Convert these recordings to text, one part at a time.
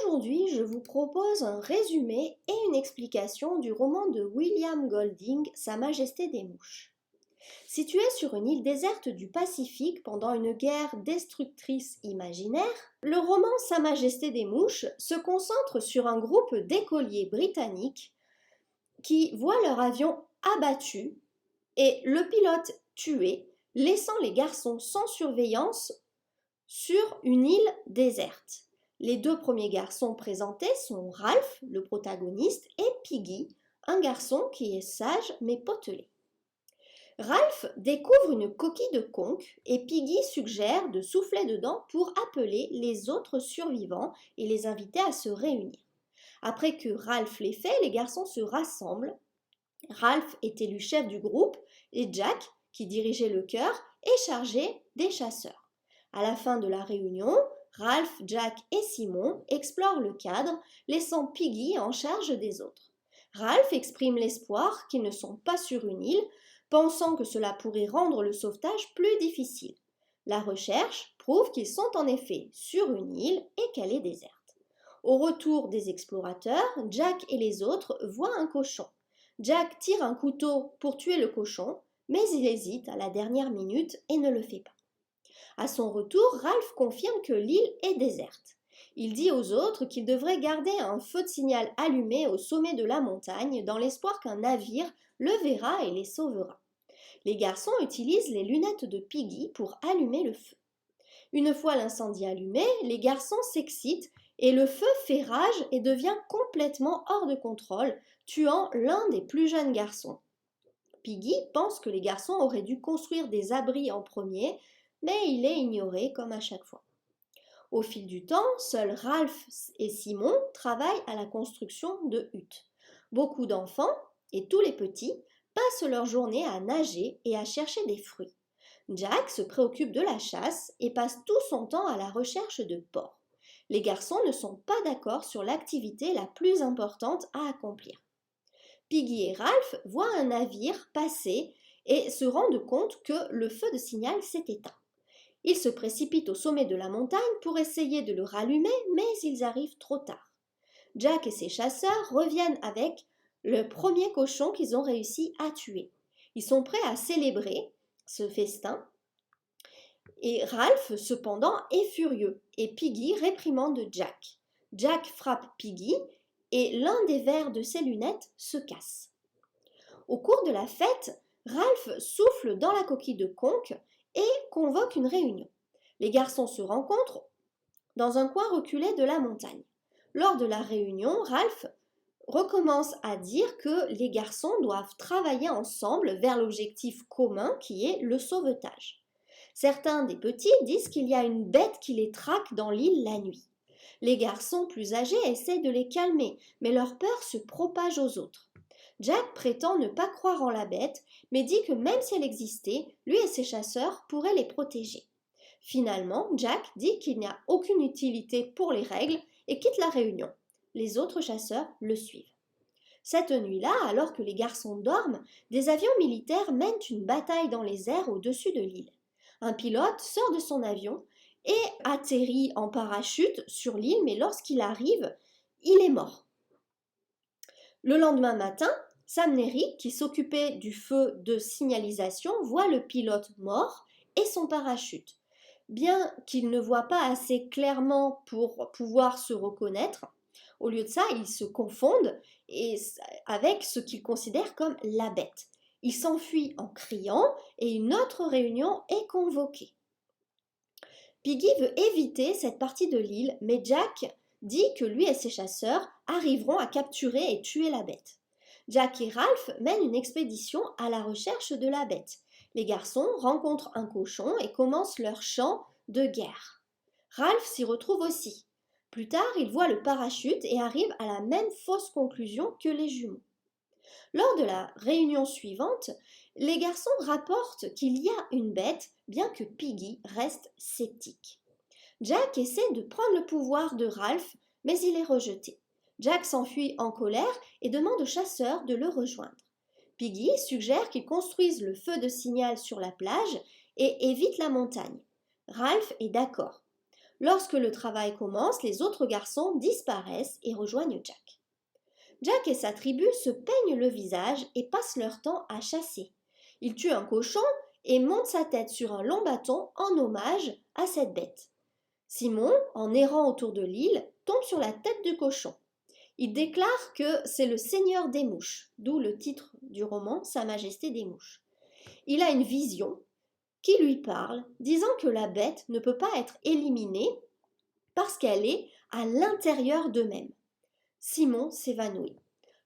Aujourd'hui, je vous propose un résumé et une explication du roman de William Golding, Sa Majesté des Mouches. Situé sur une île déserte du Pacifique pendant une guerre destructrice imaginaire, le roman Sa Majesté des Mouches se concentre sur un groupe d'écoliers britanniques qui voient leur avion abattu et le pilote tué, laissant les garçons sans surveillance sur une île déserte. Les deux premiers garçons présentés sont Ralph, le protagoniste, et Piggy, un garçon qui est sage mais potelé. Ralph découvre une coquille de conque et Piggy suggère de souffler dedans pour appeler les autres survivants et les inviter à se réunir. Après que Ralph l'ait fait, les garçons se rassemblent. Ralph est élu chef du groupe et Jack, qui dirigeait le chœur, est chargé des chasseurs. À la fin de la réunion, Ralph, Jack et Simon explorent le cadre, laissant Piggy en charge des autres. Ralph exprime l'espoir qu'ils ne sont pas sur une île, pensant que cela pourrait rendre le sauvetage plus difficile. La recherche prouve qu'ils sont en effet sur une île et qu'elle est déserte. Au retour des explorateurs, Jack et les autres voient un cochon. Jack tire un couteau pour tuer le cochon, mais il hésite à la dernière minute et ne le fait pas. À son retour, Ralph confirme que l'île est déserte. Il dit aux autres qu'ils devraient garder un feu de signal allumé au sommet de la montagne dans l'espoir qu'un navire le verra et les sauvera. Les garçons utilisent les lunettes de Piggy pour allumer le feu. Une fois l'incendie allumé, les garçons s'excitent et le feu fait rage et devient complètement hors de contrôle, tuant l'un des plus jeunes garçons. Piggy pense que les garçons auraient dû construire des abris en premier, mais il est ignoré comme à chaque fois. Au fil du temps, seuls Ralph et Simon travaillent à la construction de huttes. Beaucoup d'enfants, et tous les petits, passent leur journée à nager et à chercher des fruits. Jack se préoccupe de la chasse et passe tout son temps à la recherche de porcs. Les garçons ne sont pas d'accord sur l'activité la plus importante à accomplir. Piggy et Ralph voient un navire passer et se rendent compte que le feu de signal s'est éteint. Ils se précipitent au sommet de la montagne pour essayer de le rallumer, mais ils arrivent trop tard. Jack et ses chasseurs reviennent avec le premier cochon qu'ils ont réussi à tuer. Ils sont prêts à célébrer ce festin. Et Ralph, cependant, est furieux et Piggy réprimande Jack. Jack frappe Piggy et l'un des verres de ses lunettes se casse. Au cours de la fête, Ralph souffle dans la coquille de conque et convoque une réunion. Les garçons se rencontrent dans un coin reculé de la montagne. Lors de la réunion, Ralph recommence à dire que les garçons doivent travailler ensemble vers l'objectif commun qui est le sauvetage. Certains des petits disent qu'il y a une bête qui les traque dans l'île la nuit. Les garçons plus âgés essaient de les calmer, mais leur peur se propage aux autres. Jack prétend ne pas croire en la bête, mais dit que même si elle existait, lui et ses chasseurs pourraient les protéger. Finalement, Jack dit qu'il n'y a aucune utilité pour les règles et quitte la réunion. Les autres chasseurs le suivent. Cette nuit-là, alors que les garçons dorment, des avions militaires mènent une bataille dans les airs au-dessus de l'île. Un pilote sort de son avion et atterrit en parachute sur l'île, mais lorsqu'il arrive, il est mort. Le lendemain matin, Sam Neri, qui s'occupait du feu de signalisation, voit le pilote mort et son parachute. Bien qu'il ne voit pas assez clairement pour pouvoir se reconnaître, au lieu de ça, ils se confondent avec ce qu'ils considèrent comme la bête. Il s'enfuit en criant et une autre réunion est convoquée. Piggy veut éviter cette partie de l'île, mais Jack dit que lui et ses chasseurs arriveront à capturer et tuer la bête. Jack et Ralph mènent une expédition à la recherche de la bête. Les garçons rencontrent un cochon et commencent leur chant de guerre. Ralph s'y retrouve aussi. Plus tard, il voit le parachute et arrive à la même fausse conclusion que les jumeaux. Lors de la réunion suivante, les garçons rapportent qu'il y a une bête, bien que Piggy reste sceptique. Jack essaie de prendre le pouvoir de Ralph, mais il est rejeté. Jack s'enfuit en colère et demande aux chasseurs de le rejoindre. Piggy suggère qu'ils construisent le feu de signal sur la plage et évitent la montagne. Ralph est d'accord. Lorsque le travail commence, les autres garçons disparaissent et rejoignent Jack. Jack et sa tribu se peignent le visage et passent leur temps à chasser. Ils tuent un cochon et montent sa tête sur un long bâton en hommage à cette bête. Simon, en errant autour de l'île, tombe sur la tête du cochon. Il déclare que c'est le seigneur des mouches, d'où le titre du roman Sa Majesté des mouches. Il a une vision qui lui parle, disant que la bête ne peut pas être éliminée parce qu'elle est à l'intérieur d'eux-mêmes. Simon s'évanouit.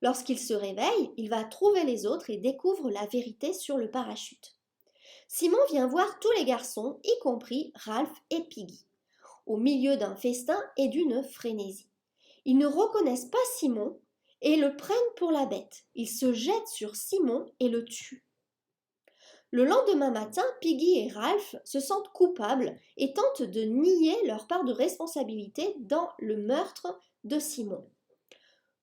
Lorsqu'il se réveille, il va trouver les autres et découvre la vérité sur le parachute. Simon vient voir tous les garçons, y compris Ralph et Piggy, au milieu d'un festin et d'une frénésie. Ils ne reconnaissent pas Simon et le prennent pour la bête. Ils se jettent sur Simon et le tuent. Le lendemain matin, Piggy et Ralph se sentent coupables et tentent de nier leur part de responsabilité dans le meurtre de Simon.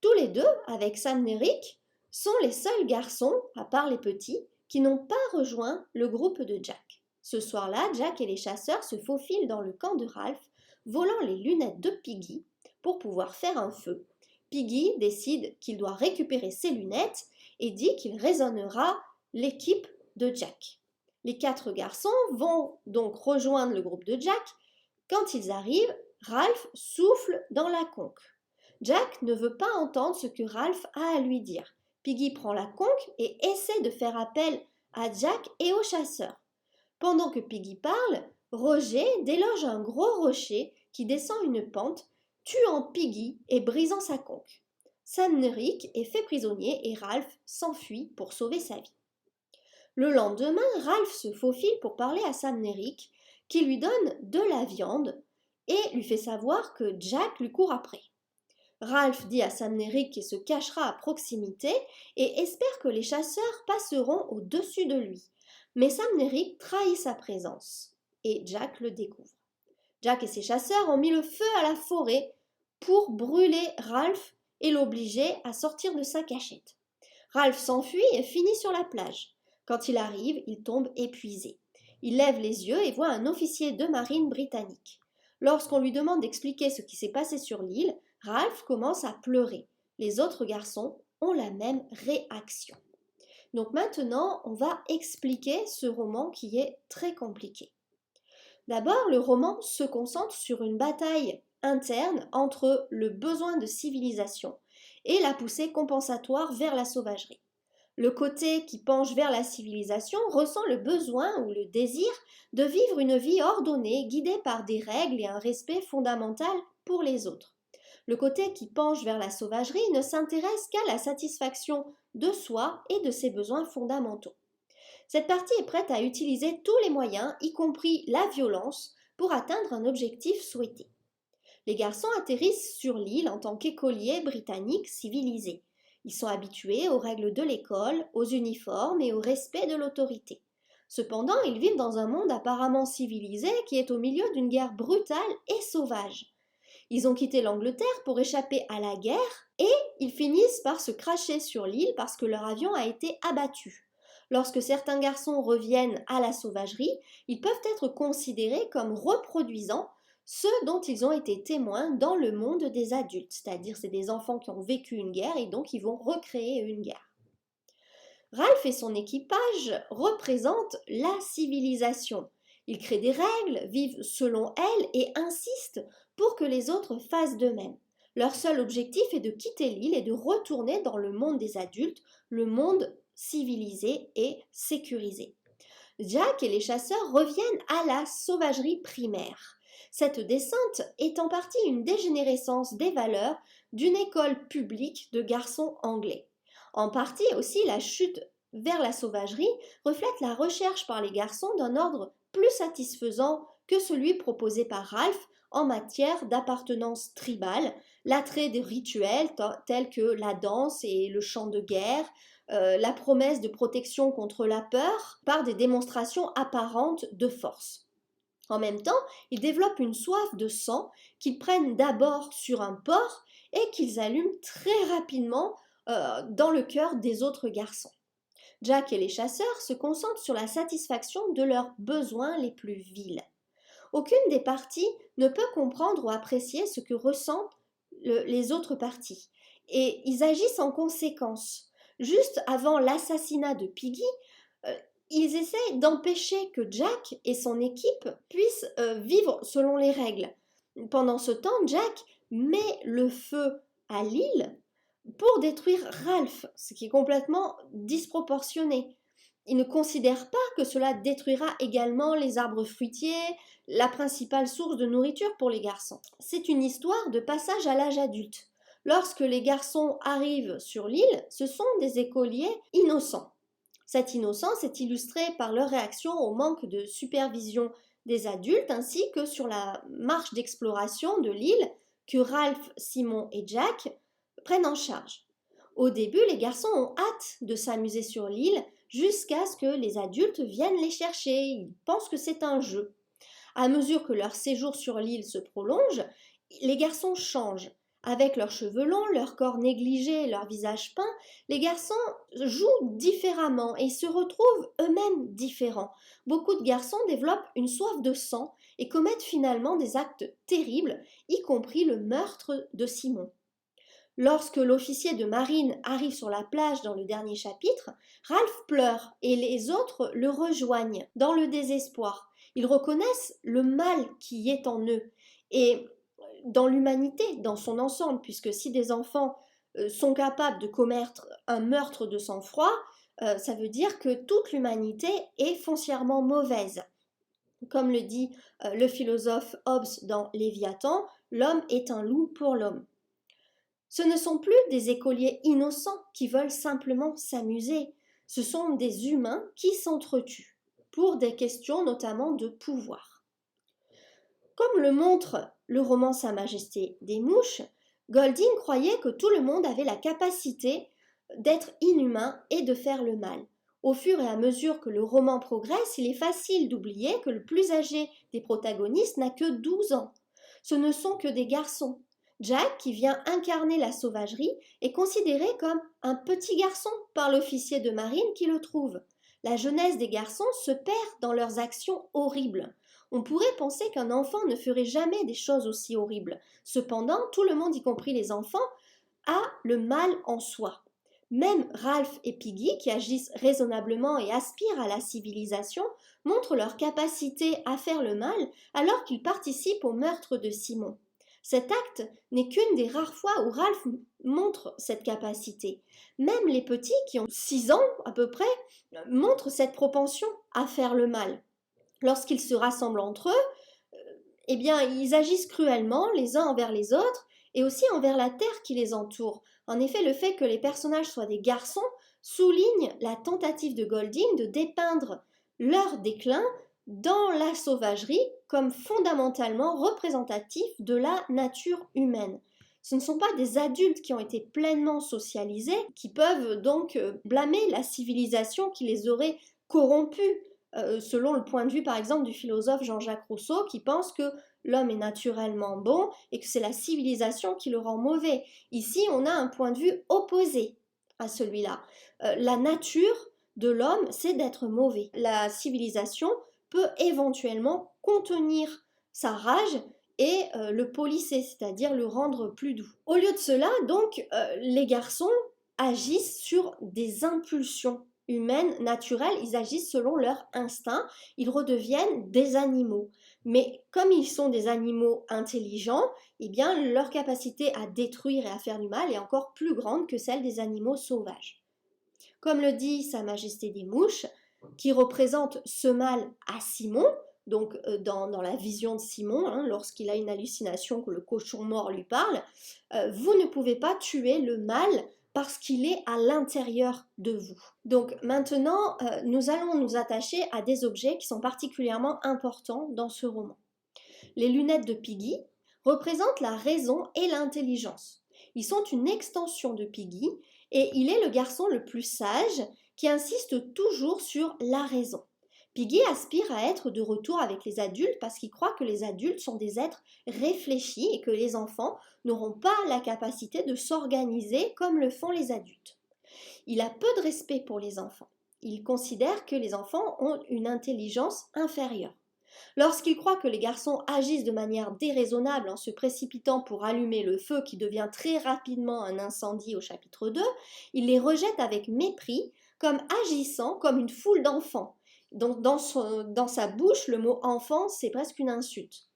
Tous les deux, avec Sam et Rick, sont les seuls garçons, à part les petits, qui n'ont pas rejoint le groupe de Jack. Ce soir-là, Jack et les chasseurs se faufilent dans le camp de Ralph, volant les lunettes de Piggy pour pouvoir faire un feu. Piggy décide qu'il doit récupérer ses lunettes et dit qu'il raisonnera l'équipe de Jack. Les 4 garçons vont donc rejoindre le groupe de Jack. Quand ils arrivent, Ralph souffle dans la conque. Jack ne veut pas entendre ce que Ralph a à lui dire. Piggy prend la conque et essaie de faire appel à Jack et aux chasseurs. Pendant que Piggy parle, Roger déloge un gros rocher qui descend une pente, tuant Piggy et brisant sa conque. Sam Rick est fait prisonnier et Ralph s'enfuit pour sauver sa vie. Le lendemain, Ralph se faufile pour parler à Sam Rick, qui lui donne de la viande et lui fait savoir que Jack lui court après. Ralph dit à Sam Rick qu'il se cachera à proximité et espère que les chasseurs passeront au-dessus de lui. Mais Sam Rick trahit sa présence et Jack le découvre. Jack et ses chasseurs ont mis le feu à la forêt pour brûler Ralph et l'obliger à sortir de sa cachette. Ralph s'enfuit et finit sur la plage. Quand il arrive, il tombe épuisé. Il lève les yeux et voit un officier de marine britannique. Lorsqu'on lui demande d'expliquer ce qui s'est passé sur l'île, Ralph commence à pleurer. Les autres garçons ont la même réaction. Donc maintenant, on va expliquer ce roman qui est très compliqué. D'abord, le roman se concentre sur une bataille interne entre le besoin de civilisation et la poussée compensatoire vers la sauvagerie. Le côté qui penche vers la civilisation ressent le besoin ou le désir de vivre une vie ordonnée, guidée par des règles et un respect fondamental pour les autres. Le côté qui penche vers la sauvagerie ne s'intéresse qu'à la satisfaction de soi et de ses besoins fondamentaux. Cette partie est prête à utiliser tous les moyens, y compris la violence, pour atteindre un objectif souhaité. Les garçons atterrissent sur l'île en tant qu'écoliers britanniques civilisés. Ils sont habitués aux règles de l'école, aux uniformes et au respect de l'autorité. Cependant, ils vivent dans un monde apparemment civilisé qui est au milieu d'une guerre brutale et sauvage. Ils ont quitté l'Angleterre pour échapper à la guerre et ils finissent par se cracher sur l'île parce que leur avion a été abattu. Lorsque certains garçons reviennent à la sauvagerie, ils peuvent être considérés comme reproduisant ceux dont ils ont été témoins dans le monde des adultes, c'est-à-dire c'est des enfants qui ont vécu une guerre et donc ils vont recréer une guerre. Ralph et son équipage représentent la civilisation. Ils créent des règles, vivent selon elles et insistent pour que les autres fassent de même. Leur seul objectif est de quitter l'île et de retourner dans le monde des adultes, le monde civilisé et sécurisé. Jack et les chasseurs reviennent à la sauvagerie primaire. Cette descente est en partie une dégénérescence des valeurs d'une école publique de garçons anglais. En partie aussi, la chute vers la sauvagerie reflète la recherche par les garçons d'un ordre plus satisfaisant que celui proposé par Ralph en matière d'appartenance tribale, l'attrait des rituels tels que la danse et le chant de guerre, la promesse de protection contre la peur par des démonstrations apparentes de force. En même temps, ils développent une soif de sang qu'ils prennent d'abord sur un porc et qu'ils allument très rapidement dans le cœur des autres garçons. Jack et les chasseurs se concentrent sur la satisfaction de leurs besoins les plus vils. Aucune des parties ne peut comprendre ou apprécier ce que ressentent les autres parties. Et ils agissent en conséquence. Juste avant l'assassinat de Piggy, euh, ils essaient d'empêcher que Jack et son équipe puissent vivre selon les règles. Pendant ce temps, Jack met le feu à l'île pour détruire Ralph, ce qui est complètement disproportionné. Il ne considère pas que cela détruira également les arbres fruitiers, la principale source de nourriture pour les garçons. C'est une histoire de passage à l'âge adulte. Lorsque les garçons arrivent sur l'île, ce sont des écoliers innocents. Cette innocence est illustrée par leur réaction au manque de supervision des adultes ainsi que sur la marche d'exploration de l'île que Ralph, Simon et Jack prennent en charge. Au début, les garçons ont hâte de s'amuser sur l'île jusqu'à ce que les adultes viennent les chercher. Ils pensent que c'est un jeu. À mesure que leur séjour sur l'île se prolonge, les garçons changent. Avec leurs cheveux longs, leur corps négligé, leur visage peint, les garçons jouent différemment et se retrouvent eux-mêmes différents. Beaucoup de garçons développent une soif de sang et commettent finalement des actes terribles, y compris le meurtre de Simon. Lorsque l'officier de marine arrive sur la plage dans le dernier chapitre, Ralph pleure et les autres le rejoignent dans le désespoir. Ils reconnaissent le mal qui est en eux et dans l'humanité, dans son ensemble, puisque si des enfants sont capables de commettre un meurtre de sang-froid, ça veut dire que toute l'humanité est foncièrement mauvaise. Comme le dit le philosophe Hobbes dans Léviathan, l'homme est un loup pour l'homme. Ce ne sont plus des écoliers innocents qui veulent simplement s'amuser, ce sont des humains qui s'entretuent, pour des questions notamment de pouvoir. Comme le montre le roman Sa Majesté des Mouches, Golding croyait que tout le monde avait la capacité d'être inhumain et de faire le mal. Au fur et à mesure que le roman progresse, il est facile d'oublier que le plus âgé des protagonistes n'a que 12 ans. Ce ne sont que des garçons. Jack, qui vient incarner la sauvagerie, est considéré comme un petit garçon par l'officier de marine qui le trouve. La jeunesse des garçons se perd dans leurs actions horribles. On pourrait penser qu'un enfant ne ferait jamais des choses aussi horribles. Cependant, tout le monde, y compris les enfants, a le mal en soi. Même Ralph et Piggy, qui agissent raisonnablement et aspirent à la civilisation, montrent leur capacité à faire le mal alors qu'ils participent au meurtre de Simon. Cet acte n'est qu'une des rares fois où Ralph montre cette capacité. Même les petits, qui ont 6 ans à peu près, montrent cette propension à faire le mal. Lorsqu'ils se rassemblent entre eux, eh bien, ils agissent cruellement les uns envers les autres et aussi envers la terre qui les entoure. En effet, le fait que les personnages soient des garçons souligne la tentative de Golding de dépeindre leur déclin dans la sauvagerie comme fondamentalement représentatif de la nature humaine. Ce ne sont pas des adultes qui ont été pleinement socialisés qui peuvent donc blâmer la civilisation qui les aurait corrompus, selon le point de vue par exemple du philosophe Jean-Jacques Rousseau qui pense que l'homme est naturellement bon et que c'est la civilisation qui le rend mauvais. Ici, on a un point de vue opposé à celui-là. La nature de l'homme, c'est d'être mauvais. La civilisation peut éventuellement contenir sa rage et le polisser, c'est-à-dire le rendre plus doux. Au lieu de cela, donc, les garçons agissent sur des impulsions humaines naturelles, ils agissent selon leur instinct, ils redeviennent des animaux. Mais comme ils sont des animaux intelligents, eh bien, leur capacité à détruire et à faire du mal est encore plus grande que celle des animaux sauvages. Comme le dit Sa Majesté des Mouches, qui représente ce mal à Simon, donc dans la vision de Simon, lorsqu'il a une hallucination que le cochon mort lui parle, vous ne pouvez pas tuer le mal parce qu'il est à l'intérieur de vous. Donc maintenant, nous allons nous attacher à des objets qui sont particulièrement importants dans ce roman. Les lunettes de Piggy représentent la raison et l'intelligence. Ils sont une extension de Piggy et il est le garçon le plus sage qui insiste toujours sur la raison. Piggy aspire à être de retour avec les adultes parce qu'il croit que les adultes sont des êtres réfléchis et que les enfants n'auront pas la capacité de s'organiser comme le font les adultes. Il a peu de respect pour les enfants. Il considère que les enfants ont une intelligence inférieure. Lorsqu'il croit que les garçons agissent de manière déraisonnable en se précipitant pour allumer le feu qui devient très rapidement un incendie au chapitre 2, il les rejette avec mépris comme agissant comme une foule d'enfants. Donc dans sa bouche, le mot enfant, c'est presque une insulte.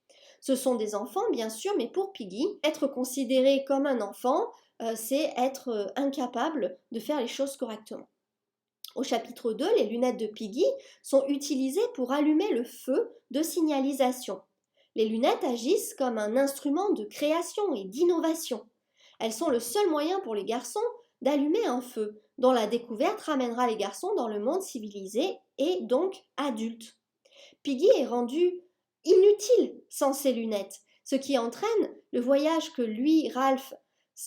Ce sont des enfants, bien sûr, mais pour Piggy, être considéré comme un enfant, c'est être incapable de faire les choses correctement. Au chapitre 2, les lunettes de Piggy sont utilisées pour allumer le feu de signalisation. Les lunettes agissent comme un instrument de création et d'innovation. Elles sont le seul moyen pour les garçons d'allumer un feu, dont la découverte ramènera les garçons dans le monde civilisé et donc adulte. Piggy est rendue inutile sans ses lunettes, ce qui entraîne le voyage que lui, Ralph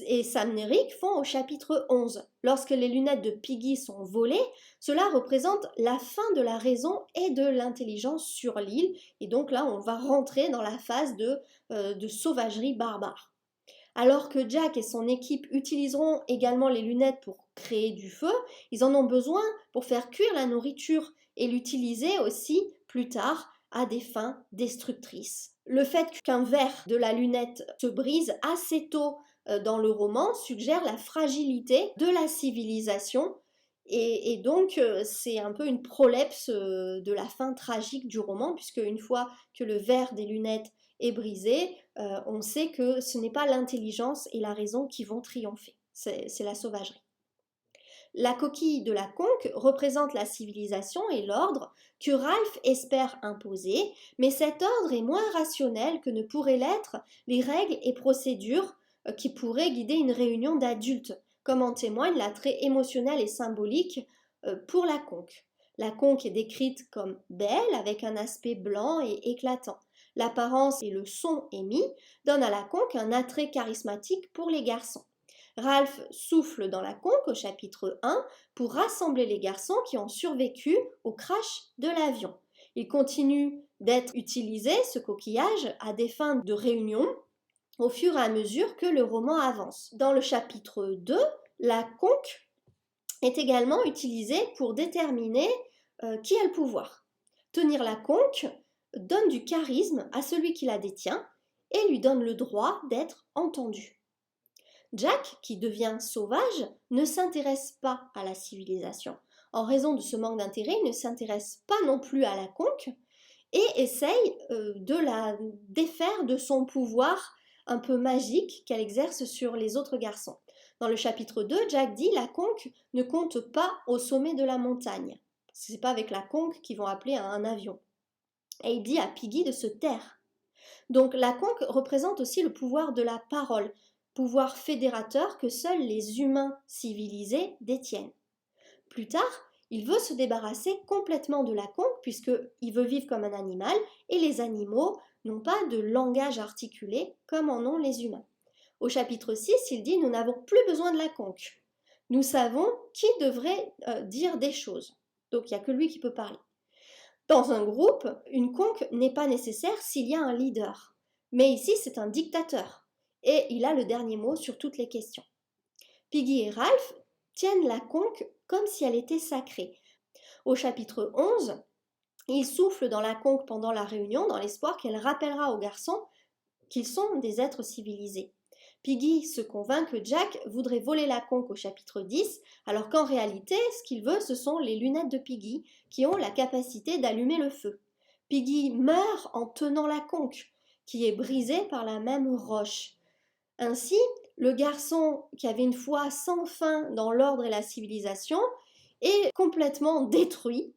et Sam Nerick font au chapitre 11. Lorsque les lunettes de Piggy sont volées, cela représente la fin de la raison et de l'intelligence sur l'île, et donc là on va rentrer dans la phase de sauvagerie barbare. Alors que Jack et son équipe utiliseront également les lunettes pour créer du feu, ils en ont besoin pour faire cuire la nourriture et l'utiliser aussi plus tard à des fins destructrices. Le fait qu'un verre de la lunette se brise assez tôt dans le roman suggère la fragilité de la civilisation et donc c'est un peu une prolepse de la fin tragique du roman puisque une fois que le verre des lunettes est brisé, on sait que ce n'est pas l'intelligence et la raison qui vont triompher, c'est la sauvagerie. La coquille de la conque représente la civilisation et l'ordre que Ralph espère imposer, mais cet ordre est moins rationnel que ne pourraient l'être les règles et procédures qui pourraient guider une réunion d'adultes, comme en témoigne l'attrait émotionnel et symbolique pour la conque. La conque est décrite comme belle avec un aspect blanc et éclatant. L'apparence et le son émis donnent à la conque un attrait charismatique pour les garçons. Ralph souffle dans la conque au chapitre 1 pour rassembler les garçons qui ont survécu au crash de l'avion. Il continue d'être utilisé, ce coquillage, à des fins de réunion au fur et à mesure que le roman avance. Dans le chapitre 2, la conque est également utilisée pour déterminer qui a le pouvoir. Tenir la conque donne du charisme à celui qui la détient et lui donne le droit d'être entendu. Jack, qui devient sauvage, ne s'intéresse pas à la civilisation. En raison de ce manque d'intérêt, il ne s'intéresse pas non plus à la conque et essaye de la défaire de son pouvoir un peu magique qu'elle exerce sur les autres garçons. Dans le chapitre 2, Jack dit « La conque ne compte pas au sommet de la montagne ». Ce n'est pas avec la conque qu'ils vont appeler un avion. Et il dit à Piggy de se taire. Donc la conque représente aussi le pouvoir de la parole, pouvoir fédérateur que seuls les humains civilisés détiennent. Plus tard, il veut se débarrasser complètement de la conque puisqu'il veut vivre comme un animal et les animaux n'ont pas de langage articulé comme en ont les humains. Au chapitre 6, il dit « Nous n'avons plus besoin de la conque. Nous savons qui devrait dire des choses. » Donc il n'y a que lui qui peut parler. Dans un groupe, une conque n'est pas nécessaire s'il y a un leader. Mais ici, c'est un dictateur. Et il a le dernier mot sur toutes les questions. Piggy et Ralph tiennent la conque comme si elle était sacrée. Au chapitre 11, ils soufflent dans la conque pendant la réunion dans l'espoir qu'elle rappellera aux garçons qu'ils sont des êtres civilisés. Piggy se convainc que Jack voudrait voler la conque au chapitre 10, alors qu'en réalité, ce qu'il veut, ce sont les lunettes de Piggy qui ont la capacité d'allumer le feu. Piggy meurt en tenant la conque, qui est brisée par la même roche. Ainsi, le garçon qui avait une foi sans fin dans l'ordre et la civilisation est complètement détruit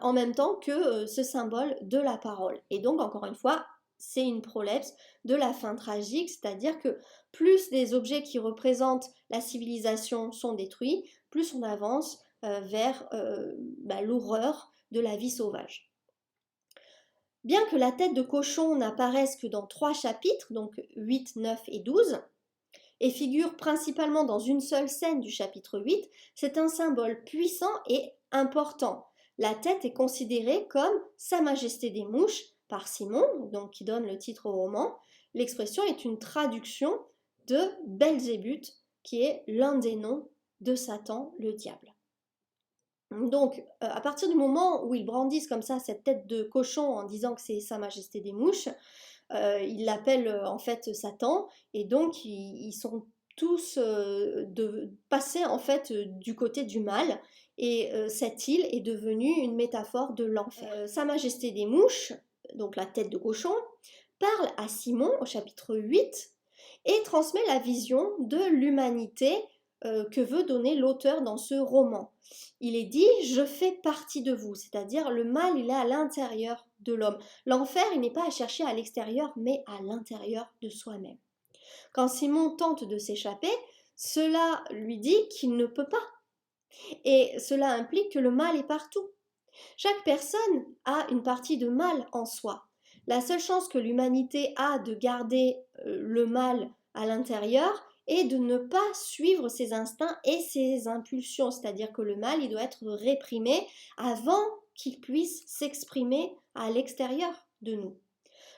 en même temps que ce symbole de la parole. Et donc, encore une fois, c'est une prolepse de la fin tragique, c'est-à-dire que plus des objets qui représentent la civilisation sont détruits, plus on avance vers l'horreur de la vie sauvage. Bien que la tête de cochon n'apparaisse que dans 3 chapitres, donc 8, 9 et 12, et figure principalement dans une seule scène du chapitre 8, c'est un symbole puissant et important. La tête est considérée comme Sa Majesté des Mouches par Simon, donc qui donne le titre au roman. L'expression est une traduction de Belzébuth, qui est l'un des noms de Satan, le diable. Donc, à partir du moment où ils brandissent comme ça cette tête de cochon en disant que c'est Sa Majesté des mouches, ils l'appellent en fait Satan, et donc ils sont tous passés en fait du côté du mal, et cette île est devenue une métaphore de l'enfer. Sa Majesté des mouches, donc la tête de cochon, parle à Simon au chapitre 8 et transmet la vision de l'humanité que veut donner l'auteur dans ce roman. Il est dit « je fais partie de vous », c'est-à-dire le mal il est à l'intérieur de l'homme. L'enfer il n'est pas à chercher à l'extérieur mais à l'intérieur de soi-même. Quand Simon tente de s'échapper, cela lui dit qu'il ne peut pas. Et cela implique que le mal est partout. Chaque personne a une partie de mal en soi. La seule chance que l'humanité a de garder le mal à l'intérieur est de ne pas suivre ses instincts et ses impulsions, c'est-à-dire que le mal il doit être réprimé avant qu'il puisse s'exprimer à l'extérieur de nous.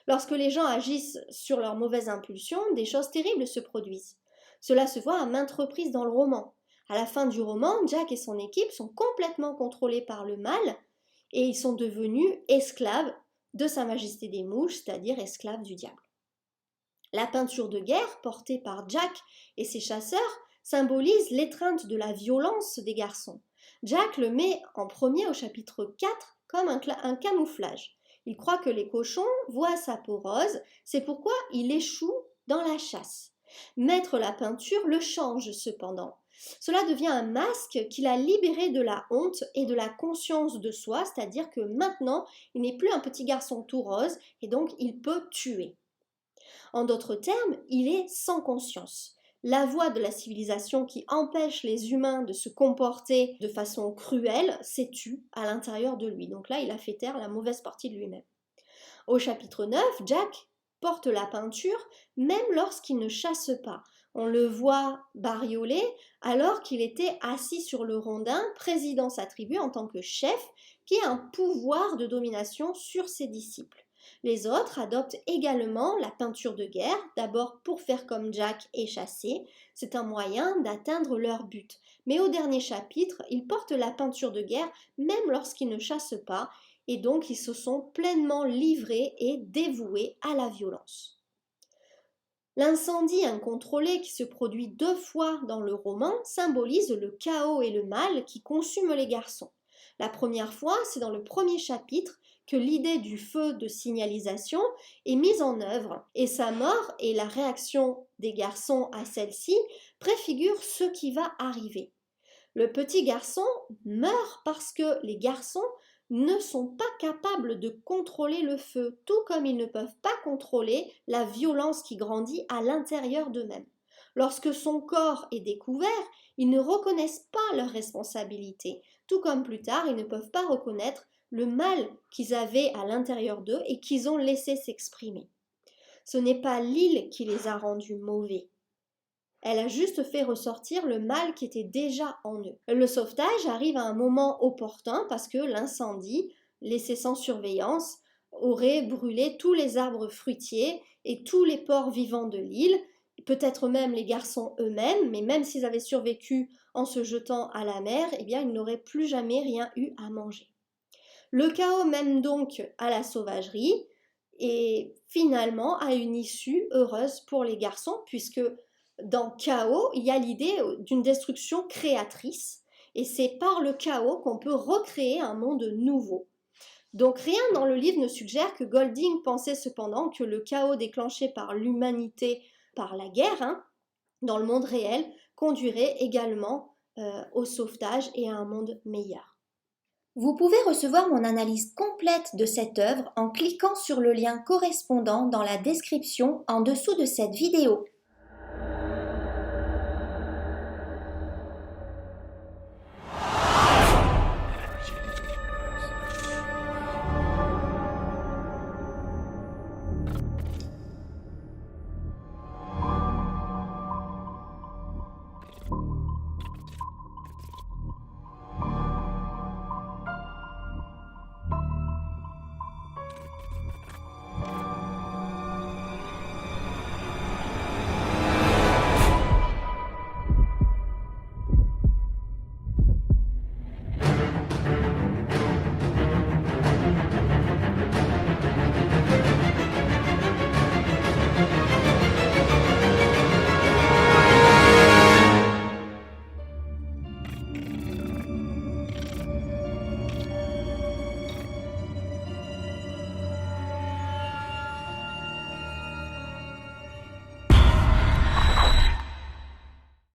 Lorsque les gens agissent sur leurs mauvaises impulsions, des choses terribles se produisent. Cela se voit à maintes reprises dans le roman. À la fin du roman, Jack et son équipe sont complètement contrôlés par le mal et ils sont devenus esclaves de Sa Majesté des mouches, c'est-à-dire esclaves du diable. La peinture de guerre portée par Jack et ses chasseurs symbolise l'étreinte de la violence des garçons. Jack le met en premier au chapitre 4 comme un camouflage. Il croit que les cochons voient sa peau rose, c'est pourquoi il échoue dans la chasse. Mettre la peinture le change cependant. Cela devient un masque qui l'a libéré de la honte et de la conscience de soi, c'est-à-dire que maintenant, il n'est plus un petit garçon tout rose et donc il peut tuer. En d'autres termes, il est sans conscience. La voie de la civilisation qui empêche les humains de se comporter de façon cruelle s'est tue à l'intérieur de lui. Donc là, il a fait taire la mauvaise partie de lui-même. Au chapitre 9, Jack porte la peinture même lorsqu'il ne chasse pas. On le voit barioler alors qu'il était assis sur le rondin, présidant sa tribu en tant que chef, qui a un pouvoir de domination sur ses disciples. Les autres adoptent également la peinture de guerre, d'abord pour faire comme Jack et chasser, c'est un moyen d'atteindre leur but. Mais au dernier chapitre, ils portent la peinture de guerre même lorsqu'ils ne chassent pas, et donc ils se sont pleinement livrés et dévoués à la violence. L'incendie incontrôlé qui se produit 2 fois dans le roman symbolise le chaos et le mal qui consument les garçons. La première fois, c'est dans le premier chapitre que l'idée du feu de signalisation est mise en œuvre et sa mort et la réaction des garçons à celle-ci préfigurent ce qui va arriver. Le petit garçon meurt parce que les garçons ne sont pas capables de contrôler le feu, tout comme ils ne peuvent pas contrôler la violence qui grandit à l'intérieur d'eux-mêmes. Lorsque son corps est découvert, ils ne reconnaissent pas leur responsabilité, tout comme plus tard ils ne peuvent pas reconnaître le mal qu'ils avaient à l'intérieur d'eux et qu'ils ont laissé s'exprimer. Ce n'est pas l'île qui les a rendus mauvais. Elle a juste fait ressortir le mal qui était déjà en eux. Le sauvetage arrive à un moment opportun parce que l'incendie, laissé sans surveillance, aurait brûlé tous les arbres fruitiers et tous les porcs vivants de l'île, peut-être même les garçons eux-mêmes, mais même s'ils avaient survécu en se jetant à la mer, eh bien ils n'auraient plus jamais rien eu à manger. Le chaos mène donc à la sauvagerie et finalement à une issue heureuse pour les garçons puisque dans chaos, il y a l'idée d'une destruction créatrice et c'est par le chaos qu'on peut recréer un monde nouveau. Donc rien dans le livre ne suggère que Golding pensait cependant que le chaos déclenché par l'humanité, par la guerre, dans le monde réel, conduirait également au sauvetage et à un monde meilleur. Vous pouvez recevoir mon analyse complète de cette œuvre en cliquant sur le lien correspondant dans la description en dessous de cette vidéo.